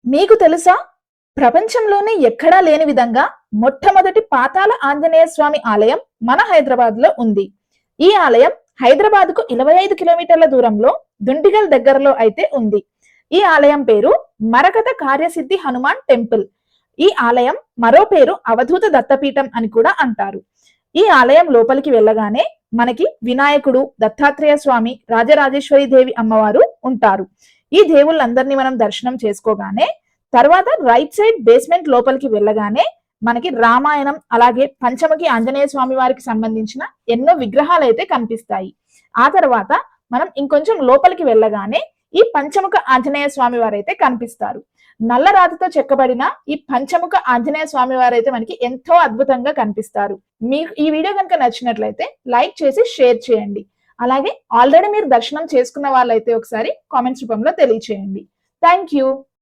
మీకు తెలుసా, ప్రపంచంలోనే ఎక్కడా లేని విధంగా మొట్టమొదటి పాతాళ ఆంజనేయ స్వామి ఆలయం మన హైదరాబాద్ లో ఉంది. ఈ ఆలయం హైదరాబాద్ కు 25 కిలోమీటర్ల దూరంలో దుండిగల్ దగ్గరలో అయితే ఉంది. ఈ ఆలయం పేరు మరకత కార్యసిద్ధి హనుమాన్ టెంపుల్. ఈ ఆలయం మరో పేరు అవధూత దత్తపీఠం అని కూడా అంటారు. ఈ ఆలయం లోపలికి వెళ్ళగానే మనకి వినాయకుడు, దత్తాత్రేయ స్వామి, రాజరాజేశ్వరి దేవి అమ్మవారు ఉంటారు. ఈ దేవుళ్ళందరినీ మనం దర్శనం చేసుకోగానే తర్వాత రైట్ సైడ్ బేస్మెంట్ లోపలికి వెళ్ళగానే మనకి రామాయణం, అలాగే పంచముఖి ఆంజనేయ స్వామి వారికి సంబంధించిన ఎన్నో విగ్రహాలు అయితే కనిపిస్తాయి. ఆ తర్వాత మనం ఇంకొంచెం లోపలికి వెళ్ళగానే ఈ పంచముఖ ఆంజనేయ స్వామి వారైతే కనిపిస్తారు. నల్ల రాతితో చెక్కబడిన ఈ పంచముఖ ఆంజనేయ స్వామి వారైతే మనకి ఎంతో అద్భుతంగా కనిపిస్తారు. మీకు ఈ వీడియో కనుక నచ్చినట్లయితే లైక్ చేసి షేర్ చేయండి. అలాగే ఆల్రెడీ మీరు దర్శనం చేసుకున్న వాళ్ళైతే ఒకసారి కామెంట్స్ రూపంలో తెలియచేయండి. Thank you.